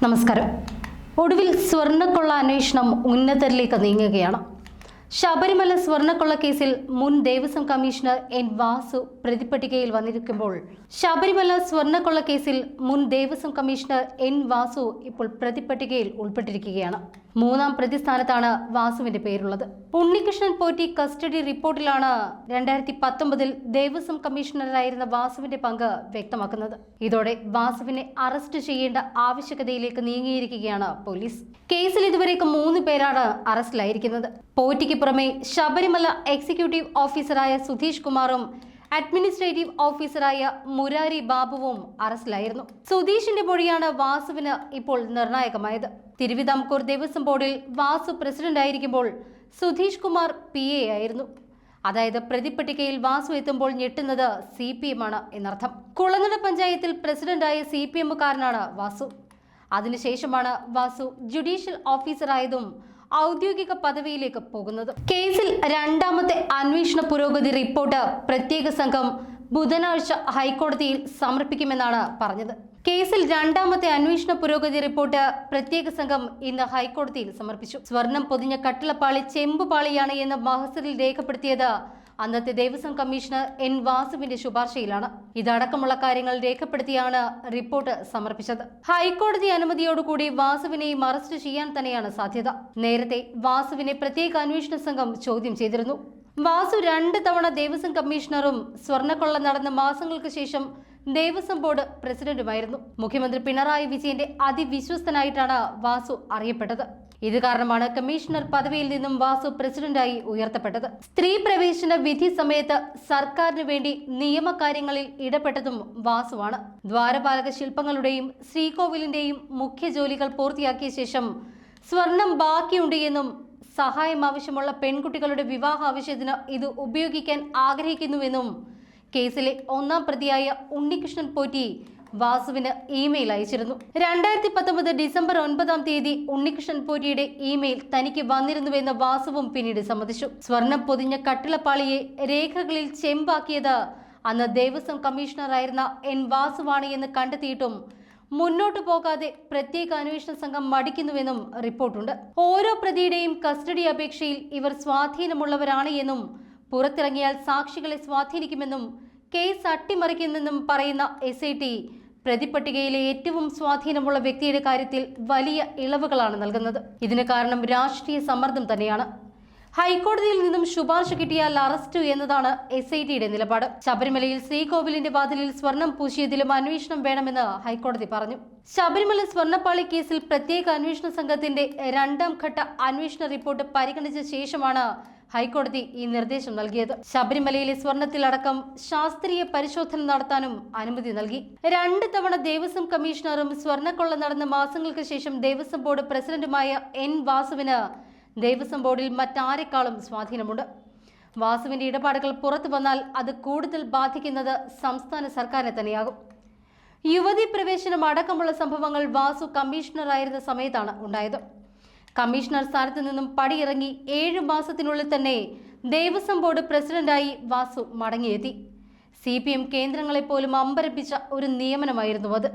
നമസ്കാരം. ഒടുവിൽ സ്വർണ്ണക്കൊള്ള അന്വേഷണം ഉന്നതരിലേക്ക് നീങ്ങുകയാണ്. ശബരിമല സ്വർണ്ണക്കൊള്ള കേസിൽ മുൻ ദേവസ്വം കമ്മീഷണർ എൻ വാസു പ്രതിപട്ടികയിൽ വന്നിരിക്കുമ്പോൾ ശബരിമല സ്വർണ്ണക്കൊള്ള കേസിൽ മുൻ ദേവസ്വം കമ്മീഷണർ എൻ വാസു ഇപ്പോൾ പ്രതിപട്ടികയിൽ ഉൾപ്പെട്ടിരിക്കുകയാണ്. മൂന്നാം പ്രതിസ്ഥാനത്താണ് വാസുവിന്റെ പേരുള്ളത്. ഉണ്ണികൃഷ്ണൻ പോറ്റി കസ്റ്റഡി റിപ്പോർട്ടിലാണ് 2019 ദേവസ്വം കമ്മീഷണറായിരുന്ന വാസുവിന്റെ പങ്ക് വ്യക്തമാക്കുന്നത്. ഇതോടെ വാസുവിനെ അറസ്റ്റ് ചെയ്യേണ്ട ആവശ്യകതയിലേക്ക് നീങ്ങിയിരിക്കുകയാണ് പോലീസ്. കേസിൽ ഇതുവരേക്കും 3 പേരാണ് അറസ്റ്റിലായിരിക്കുന്നത്. പോറ്റിക്ക് പുറമെ ശബരിമല എക്സിക്യൂട്ടീവ് ഓഫീസറായ സുധീഷ് കുമാറും അഡ്മിനിസ്ട്രേറ്റീവ് ഓഫീസറായ മുരാരി ബാബുവും അറസ്റ്റിലായിരുന്നു. സുധീഷിന്റെ മൊഴിയാണ് വാസുവിന് ഇപ്പോൾ നിർണായകമായത്. തിരുവിതാംകൂർ ദേവസ്വം ബോർഡിൽ വാസു പ്രസിഡന്റ് ആയിരിക്കുമ്പോൾ സുധീഷ് കുമാർ PA ആയിരുന്നു. അതായത് പ്രതിപട്ടികയിൽ വാസു എത്തുമ്പോൾ ഞെട്ടുന്നത് CPM ആണ് എന്നർത്ഥം. കുളനട പഞ്ചായത്തിൽ പ്രസിഡന്റായ CPM-കാരനാണ് വാസു. അതിനുശേഷമാണ് വാസു ജുഡീഷ്യൽ ഓഫീസറായതും ഔദ്യോഗിക പദവിയിലേക്ക് പോകുന്നത്. കേസിൽ രണ്ടാമത്തെ അന്വേഷണ പുരോഗതി റിപ്പോർട്ട് പ്രത്യേക സംഘം ബുധനാഴ്ച ഹൈക്കോടതിയിൽ സമർപ്പിക്കുമെന്നാണ് പറഞ്ഞത്. കേസിൽ രണ്ടാമത്തെ അന്വേഷണ പുരോഗതി റിപ്പോർട്ട് പ്രത്യേക സംഘം ഇന്ന് ഹൈക്കോടതിയിൽ സമർപ്പിച്ചു. സ്വർണം പൊതിഞ്ഞ കട്ടിളപ്പാളി ചെമ്പുപാളിയാണ് എന്ന് മഹസറിൽ രേഖപ്പെടുത്തിയത് അന്നത്തെ ദേവസ്വം കമ്മീഷണർ എൻ വാസുവിന്റെ ശുപാർശയിലാണ്. ഇതടക്കമുള്ള കാര്യങ്ങൾ രേഖപ്പെടുത്തിയാണ് റിപ്പോർട്ട് സമർപ്പിച്ചത്. ഹൈക്കോടതി അനുമതിയോടുകൂടി വാസുവിനെയും അറസ്റ്റ് ചെയ്യാൻ തന്നെയാണ് സാധ്യത. നേരത്തെ വാസുവിനെ പ്രത്യേക അന്വേഷണ സംഘം ചോദ്യം ചെയ്തിരുന്നു. വാസു 2 തവണ ദേവസ്വം കമ്മീഷണറും സ്വർണ്ണക്കൊള്ള നടന്ന മാസങ്ങൾക്ക് ശേഷം ദേവസ്വം ബോർഡ് പ്രസിഡന്റുമായിരുന്നു. മുഖ്യമന്ത്രി പിണറായി വിജയന്റെ അതിവിശ്വസ്തനായിട്ടാണ് വാസു അറിയപ്പെട്ടത്. ഇത് കാരണമാണ് കമ്മീഷണർ പദവിയിൽ നിന്നും വാസു പ്രസിഡന്റായി ഉയർത്തപ്പെട്ടത്. സ്ത്രീ പ്രവേശന വിധി സമയത്ത് സർക്കാരിന് വേണ്ടി നിയമകാര്യങ്ങളിൽ ഇടപെട്ടതും വാസുവാണ്. ദ്വാരപാലക ശില്പങ്ങളുടെയും ശ്രീകോവിലിന്റെയും മുഖ്യ ജോലികൾ പൂർത്തിയാക്കിയ ശേഷം സ്വർണം ബാക്കിയുണ്ട് എന്നും സഹായം ആവശ്യമുള്ള പെൺകുട്ടികളുടെ വിവാഹ ആവശ്യത്തിന് ഇത് ഉപയോഗിക്കാൻ ആഗ്രഹിക്കുന്നുവെന്നും കേസിലെ 1-ാം പ്രതിയായ ഉണ്ണികൃഷ്ണൻ പോറ്റി വാസുവിന് ഇമെയിൽ അയച്ചിരുന്നു. 2019 ഡിസംബർ 9-ാം തീയതി ഉണ്ണികൃഷ്ണൻ പോറ്റിയുടെ ഇമെയിൽ തനിക്ക് വന്നിരുന്നുവെന്ന് വാസുവും പിന്നീട് സമ്മതിച്ചു. സ്വർണം പൊതിഞ്ഞ കട്ടിളപ്പാളിയെ രേഖകളിൽ ചെമ്പാക്കിയത് അന്ന് ദേവസ്വം കമ്മീഷണറായിരുന്ന എൻ വാസുവാണ് എന്ന് കണ്ടെത്തിയിട്ടും മുന്നോട്ടു പോകാതെ പ്രത്യേക അന്വേഷണ സംഘം മടിക്കുന്നുവെന്നും റിപ്പോർട്ടുണ്ട്. ഓരോ പ്രതിയുടെയും കസ്റ്റഡി അപേക്ഷയിൽ ഇവർ സ്വാധീനമുള്ളവരാണ് എന്നും പുറത്തിറങ്ങിയാൽ സാക്ഷികളെ സ്വാധീനിക്കുമെന്നും കേസ് അട്ടിമറിക്കുമെന്നും പറയുന്ന SIT പ്രതിപട്ടികയിലെ ഏറ്റവും സ്വാധീനമുള്ള വ്യക്തിയുടെ കാര്യത്തിൽ വലിയ ഇളവുകളാണ് നൽകുന്നത്. ഇതിന് കാരണം രാഷ്ട്രീയ സമ്മർദ്ദം തന്നെയാണ്. ഹൈക്കോടതിയിൽ നിന്നും ശുപാർശ കിട്ടിയാൽ അറസ്റ്റ് എന്നതാണ് SITയുടെ നിലപാട്. ശബരിമലയിൽ ശ്രീകോവിലിന്റെ വാതിലിൽ സ്വർണം പൂശിയതിലും അന്വേഷണം വേണമെന്ന് ഹൈക്കോടതി പറഞ്ഞു. ശബരിമല സ്വർണ്ണപ്പാളി കേസിൽ പ്രത്യേക അന്വേഷണ സംഘത്തിന്റെ 2-ാം ഘട്ട അന്വേഷണ റിപ്പോർട്ട് പരിഗണിച്ച ശേഷമാണ് ഹൈക്കോടതി ഈ നിർദ്ദേശം നൽകിയത്. ശബരിമലയിലെ സ്വർണത്തിലടക്കം ശാസ്ത്രീയ പരിശോധന നടത്താനും അനുമതി നൽകി. 2 തവണ ദേവസ്വം കമ്മീഷണറും സ്വർണ്ണക്കൊള്ള നടന്ന മാസങ്ങൾക്ക് ശേഷം ദേവസ്വം ബോർഡ് പ്രസിഡന്റുമായ എൻ വാസുവിന് ദേവസ്വം ബോർഡിൽ മറ്റാരെക്കാളും സ്വാധീനമുണ്ട്. വാസുവിന്റെ ഇടപാടുകൾ പുറത്തു വന്നാൽ അത് കൂടുതൽ ബാധിക്കുന്നത് സംസ്ഥാന സർക്കാരിനെ തന്നെയാകും. യുവതി പ്രവേശനം അടക്കമുള്ള സംഭവങ്ങൾ വാസു കമ്മീഷണറായിരുന്ന സമയത്താണ് ഉണ്ടായത്. കമ്മീഷണർ സ്ഥാനത്ത് നിന്നും പടിയിറങ്ങി 7 മാസത്തിനുള്ളിൽ തന്നെ ദേവസ്വം ബോർഡ് പ്രസിഡന്റായി വാസു മടങ്ങിയെത്തി. CPM കേന്ദ്രങ്ങളെപ്പോലും അമ്പരപ്പിച്ച ഒരു നിയമനമായിരുന്നു അത്.